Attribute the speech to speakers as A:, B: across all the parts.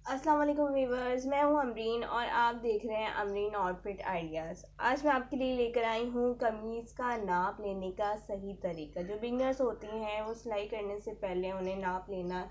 A: अस्सलाम वालेकुम वीवर्स, मैं हूं अमरीन और आप देख रहे हैं अमरीन आउटफिट आइडियाज़। आज मैं आपके लिए लेकर आई हूं कमीज़ का नाप लेने का सही तरीका। जो बिगनर्स होती हैं वो सिलाई करने से पहले उन्हें नाप लेना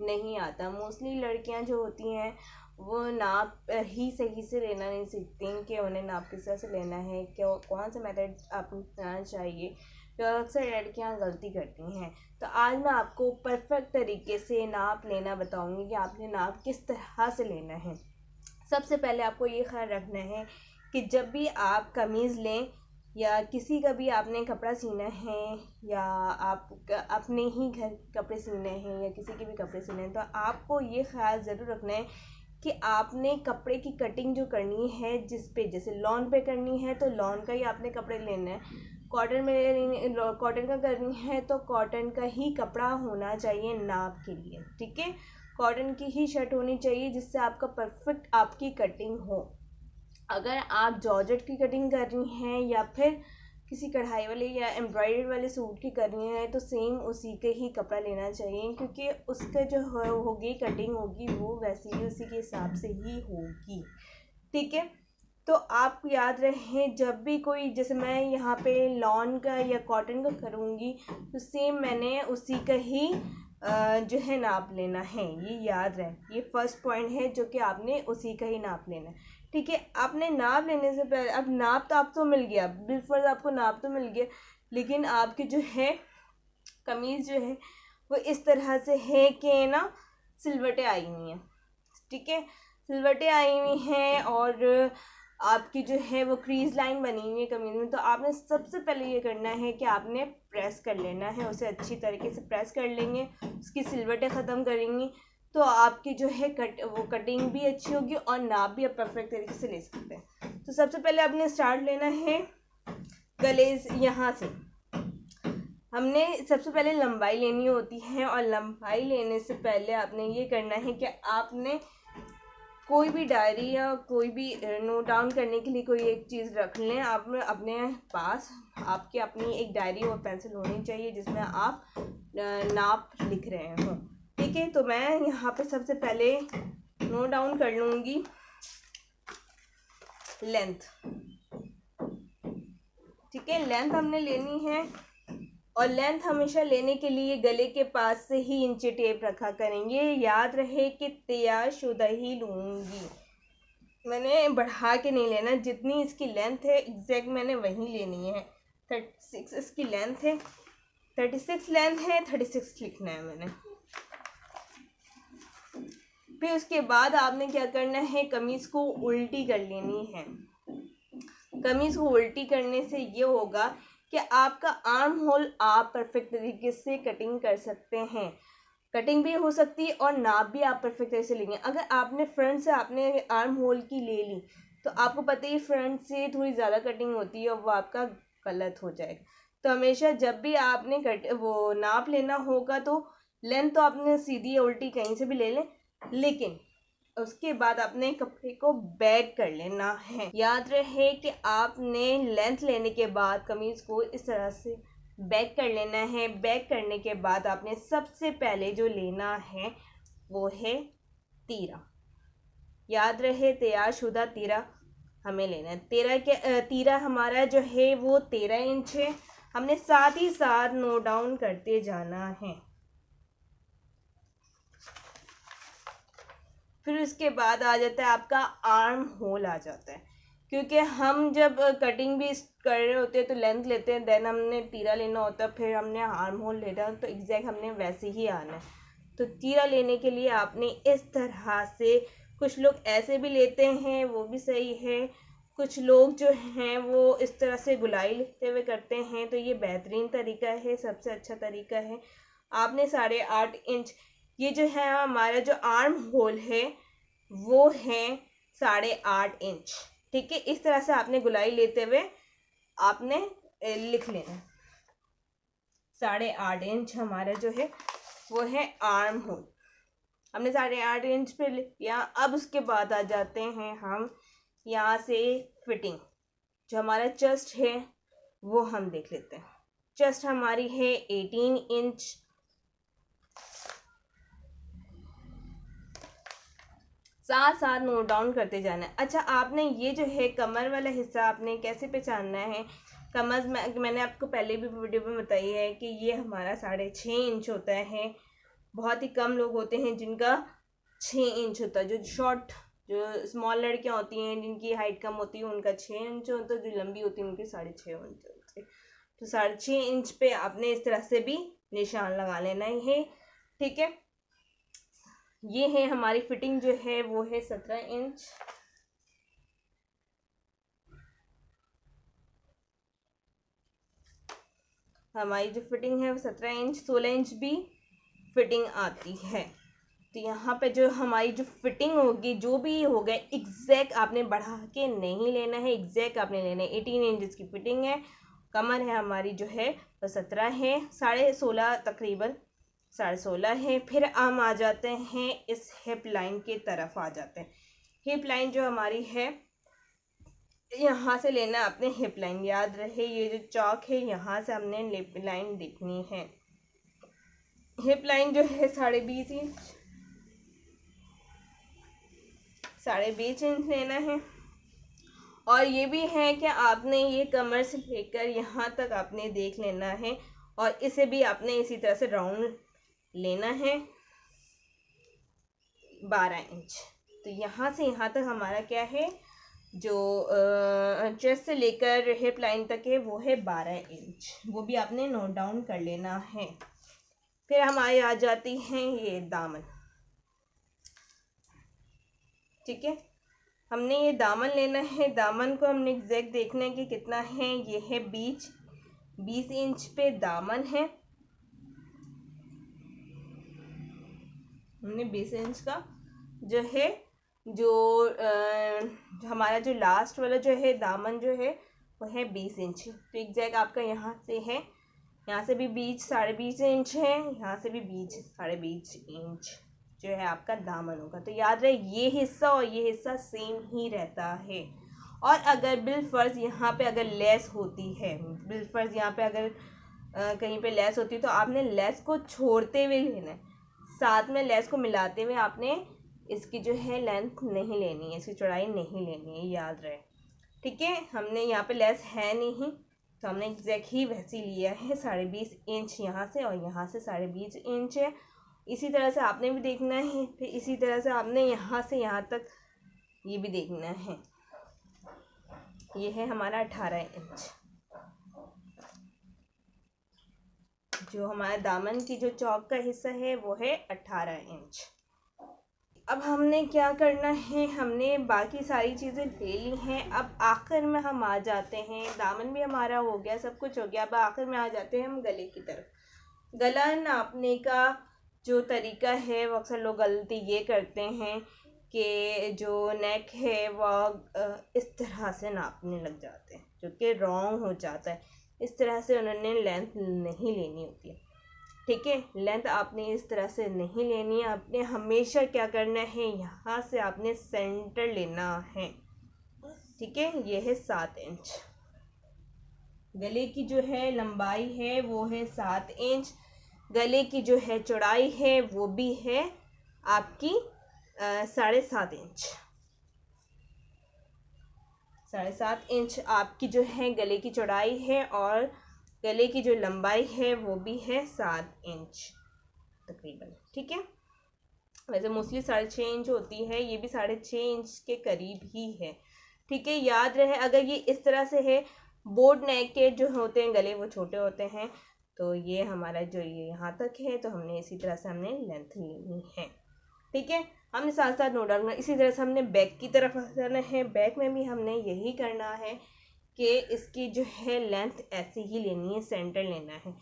A: नहीं आता। मोस्टली लड़कियां जो होती हैं वो नाप ही सही से लेना नहीं सीखती कि उन्हें नाप किस तरह से लेना है, क्या कौन सा मेथड अपनाना चाहिए। तो अक्सर लड़कियां गलती करती हैं। तो आज मैं आपको परफेक्ट तरीके से नाप लेना बताऊंगी कि आपने नाप किस तरह से लेना है। सबसे पहले आपको ये ख्याल रखना है कि जब भी आप कमीज़ लें या किसी का भी आपने कपड़ा सीना है या आप अपने ही घर कपड़े सीने हैं या किसी के भी कपड़े सीने हैं, तो आपको ये ख्याल ज़रूर रखना है कि आपने कपड़े की कटिंग जो करनी है, जिस पे जैसे लॉन पे करनी है तो लॉन का ही आपने कपड़े लेना है। कॉटन में कॉटन का करनी है तो कॉटन का ही कपड़ा होना चाहिए नाप के लिए, ठीक है। कॉटन की ही शर्ट होनी चाहिए जिससे आपका परफेक्ट आपकी कटिंग हो। अगर आप जॉर्जेट की कटिंग कर रही हैं या फिर किसी कढ़ाई वाले या एम्ब्रॉयडरी वाले सूट की करनी है तो सेम उसी के ही कपड़ा लेना चाहिए, क्योंकि उसका जो होगी कटिंग होगी वो वैसे ही उसी के हिसाब से ही होगी, ठीक है। तो आप याद रखें, जब भी कोई जैसे मैं यहाँ पे लॉन का या कॉटन का करूँगी तो सेम मैंने उसी का ही जो है नाप लेना है। ये याद रहे, ये फर्स्ट पॉइंट है जो कि आपने उसी का ही नाप लेना है, ठीक है। आपने नाप लेने से पहले, अब नाप तो आपको मिल गया, बिलफर्ज आपको नाप तो मिल गया, लेकिन आपकी जो है कमीज़ जो है वो इस तरह से है कि ना सिलवटें आई हुई हैं, ठीक है। सिलवटें आई हुई हैं और आपकी जो है वो क्रीज लाइन बनी हुई है कमीज में। तो आपने सबसे पहले ये करना है कि आपने प्रेस कर लेना है, उसे अच्छी तरीके से प्रेस कर लेंगे, उसकी सिलवटें ख़त्म करेंगी तो आपकी जो है वो कटिंग भी अच्छी होगी और नाप भी आप परफेक्ट तरीके से ले सकते हैं। तो सबसे पहले आपने स्टार्ट लेना है गले यहाँ से। हमने सबसे पहले लंबाई लेनी होती है और लंबाई लेने से पहले आपने ये करना है कि आपने कोई भी डायरी या कोई भी नोट डाउन करने के लिए कोई एक चीज़ रख लें। आप अपने पास आपकी अपनी एक डायरी और पेंसिल होनी चाहिए जिसमें आप नाप लिख रहे हो, ठीक है। तो मैं यहाँ पे सबसे पहले नोट डाउन कर लूँगी लेंथ, ठीक है। लेंथ हमने लेनी है और लेंथ हमेशा लेने के लिए गले के पास से ही इंची टेप रखा करेंगे। याद रहे कि तैयारशुदा ही लूँगी, मैंने बढ़ा के नहीं लेना। जितनी इसकी लेंथ है एग्जैक्ट मैंने वही लेनी है। 36 इसकी लेंथ है, 36 लेंथ है, 36 लिखना है मैंने। फिर उसके बाद आपने क्या करना है, कमीज़ को उल्टी कर लेनी है। कमीज़ को उल्टी करने से ये होगा कि आपका आर्म होल आप परफेक्ट तरीके से कटिंग कर सकते हैं। कटिंग भी हो सकती है और नाप भी आप परफेक्ट तरह से लेंगे। अगर आपने फ्रंट से आपने आर्म होल की ले ली तो आपको पता ही फ्रंट से थोड़ी ज़्यादा कटिंग होती है और वो आपका गलत हो जाएगा। तो हमेशा जब भी आपने वो नाप लेना होगा तो लेंथ तो आपने सीधी या उल्टी कहीं से भी ले लें, लेकिन उसके बाद अपने कपड़े को बैक कर लेना है। याद रहे कि आपने लेंथ लेने के बाद कमीज़ को इस तरह से बैक कर लेना है। बैक करने के बाद आपने सबसे पहले जो लेना है वो है तीरा। याद रहे तैयारशुदा तीरा हमें लेना है। तीरा हमारा जो है वो 13 इंच है। हमने साथ ही साथ नोट डाउन करते जाना है। फिर उसके बाद आ जाता है आपका आर्म होल आ जाता है, क्योंकि हम जब कटिंग भी कर रहे होते हैं तो लेंथ लेते हैं, देन हमने तीरा लेना होता है, फिर हमने आर्म होल लेना, तो एग्जैक्ट हमने वैसे ही आना है। तो तीरा लेने के लिए आपने इस तरह से, कुछ लोग ऐसे भी लेते हैं वो भी सही है, कुछ लोग जो हैं वो इस तरह से गुलाई लिखते हुए करते हैं, तो ये बेहतरीन तरीका है, सबसे अच्छा तरीका है। आपने 8.5 इंच, ये जो है हमारा जो आर्म होल है वो है 8.5 इंच, ठीक है। इस तरह से आपने गुलाई लेते हुए आपने लिख लेना। 8.5 इंच हमारा जो है वो है आर्म होल। हमने 8.5 इंच पे लिया। अब उसके बाद आ जाते हैं हम यहाँ से फिटिंग। जो हमारा चेस्ट है वो हम देख लेते हैं। चेस्ट हमारी है 18 इंच। साथ साथ नोट डाउन करते जाना है। अच्छा, आपने ये जो है कमर वाला हिस्सा आपने कैसे पहचानना है? कमर में मैंने आपको पहले भी वीडियो में बताई है कि ये हमारा 6.5 इंच होता है। बहुत ही कम लोग होते हैं जिनका 6 इंच होता है। जो शॉर्ट, जो स्मॉल लड़कियां होती हैं जिनकी हाइट कम होती है उनका 6 इंच होता है, जो लंबी होती है उनकी 6.5 इंच होती है। तो 6.5 इंच पे आपने इस तरह से भी निशान लगा लेना है। ठीक है, ये है हमारी फिटिंग जो है वो है 17 इंच। हमारी जो फिटिंग है वो 17 इंच, 16 इंच भी फिटिंग आती है। तो यहाँ पे जो हमारी जो फिटिंग होगी, जो भी होगा एग्जैक्ट आपने बढ़ा के नहीं लेना है, एग्जैक्ट आपने लेना है। 18 इंच की फिटिंग है। कमर है हमारी जो है वो 17 है, 16.5 तकरीबन 16.5 है। फिर हम आ जाते हैं इस हिप लाइन की तरफ आ जाते हैं। हिप लाइन जो हमारी है, यहाँ से लेना है आपने हिप लाइन। याद रहे ये जो चौक है यहाँ से हमने हिप लाइन देखनी है। हिप लाइन जो है 20.5 इंच, 20.5 इंच लेना है। और ये भी है कि आपने ये कमर से लेकर यहाँ तक आपने देख लेना है, और इसे भी आपने इसी तरह से राउंड लेना है 12 इंच। तो यहाँ से यहाँ तक हमारा क्या है, जो चेस्ट से लेकर हिप लाइन तक है वो है 12 इंच। वो भी आपने नोट डाउन कर लेना है। फिर हमारी आ जाती हैं ये दामन। ठीक है, हमने ये दामन लेना है। दामन को हमने एग्जैक्ट देखना है कि कितना है। ये है 20 इंच पे दामन है। हमने 20 इंच का जो है, जो हमारा जो लास्ट वाला जो है दामन जो है वो है 20 इंच। तो एग्जैक्ट आपका यहाँ से है, यहाँ से भी 20 इंच है, यहाँ से भी 20 इंच जो है आपका दामन होगा। तो याद रहे ये हिस्सा और ये हिस्सा सेम ही रहता है। और अगर बिलफर्ज यहाँ पे अगर लेस होती है, बिलफर्ज यहाँ पे अगर कहीं पे लेस होती है तो आपने लेस को छोड़ते हुए लेना है, साथ में लेस को मिलाते हुए आपने इसकी जो है लेंथ नहीं लेनी है, इसकी चौड़ाई नहीं लेनी है, याद रहे। ठीक है, हमने यहाँ पे लेस है नहीं तो हमने एग्जैक्ट ही वैसे लिया है। 20.5 इंच यहाँ से और यहाँ से 20.5 इंच है। इसी तरह से आपने भी देखना है। फिर इसी तरह से आपने यहाँ से यहाँ तक ये भी देखना है। ये है हमारा 18 इंच। जो हमारा दामन की जो चौक का हिस्सा है वो है 18 इंच। अब हमने क्या करना है, हमने बाकी सारी चीज़ें ले ली हैं। अब आखिर में हम आ जाते हैं, दामन भी हमारा हो गया, सब कुछ हो गया। अब आखिर में आ जाते हैं हम गले की तरफ। गला नापने का जो तरीका है वो अक्सर लोग गलती ये करते हैं कि जो नेक है वह इस तरह से नापने लग जाते हैं, जो कि रॉन्ग हो जाता है। इस तरह से उन्होंने लेंथ नहीं लेनी होती है। ठीक है, लेंथ आपने इस तरह से नहीं लेनी है। आपने हमेशा क्या करना है, यहाँ से आपने सेंटर लेना है। ठीक है, ये है 7 इंच। गले की जो है लंबाई है वो है 7 इंच। गले की जो है चौड़ाई है वो भी है आपकी 7.5 इंच। 7.5 इंच आपकी जो है गले की चौड़ाई है, और गले की जो लंबाई है वो भी है 7 इंच तकरीबन। ठीक है, वैसे मोस्टली 6.5 इंच होती है, ये भी 6.5 इंच के करीब ही है। ठीक है, याद रहे अगर ये इस तरह से है, बोट नेक के जो होते हैं गले वो छोटे होते हैं, तो ये हमारा जो ये यहाँ तक है, तो हमने इसी तरह से हमने लेंथ लेनी है। ठीक है, हमने साथ साथ नोट डाउन करना। इसी तरह से हमने बैक की तरफ जाना है। बैक में भी हमने यही करना है कि इसकी जो है लेंथ ऐसे ही लेनी है, सेंटर लेना है।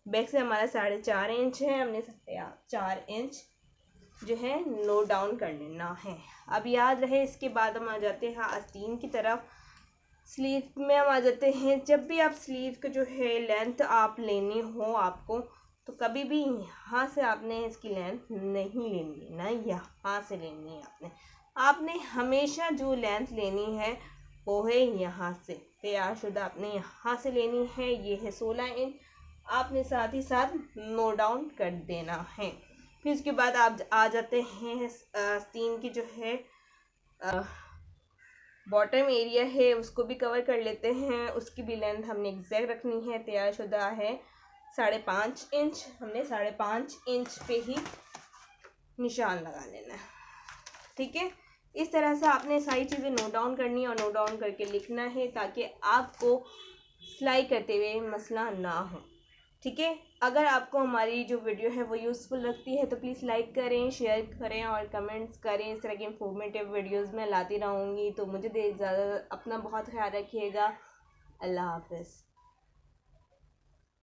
A: बैक से हमारा 4.5 इंच है, हमने 4 इंच जो है नोट डाउन कर लेना है। अब याद रहे इसके बाद हम आ जाते हैं आस्तीन की तरफ। स्लीव में हम आ जाते हैं। जब भी आप स्लीव का जो है लेंथ आप लेनी हो आपको, तो कभी भी यहाँ से आपने इसकी लेंथ नहीं लेनी ना, यहाँ से लेनी है। आपने हमेशा जो लेंथ लेनी है वो है यहाँ से, तैयारशुदा आपने यहाँ से लेनी है। ये है 16 इंच, आपने साथ ही साथ नोट डाउन कर देना है। फिर उसके बाद आप आ जाते हैं आस्तीन की जो है बॉटम एरिया है उसको भी कवर कर लेते हैं। उसकी भी लेंथ हमने एग्जैक्ट रखनी है, तैयार शुदा है 5.5 इंच। हमने 5.5 इंच पे ही निशान लगा लेना है, ठीक है। इस तरह से आपने सारी चीज़ें नोट डाउन करनी है और नोट डाउन करके लिखना है ताकि आपको सिलाई करते हुए मसला ना हो, ठीक है। अगर आपको हमारी जो वीडियो है वो यूज़फुल लगती है तो प्लीज़ लाइक करें, शेयर करें और कमेंट्स करें। इस तरह की इंफॉर्मेटिव वीडियोस मैं लाती रहूँगी। तो मुझे दे ज़्यादा अपना बहुत ख्याल रखिएगा। अल्लाह हाफ़िज़।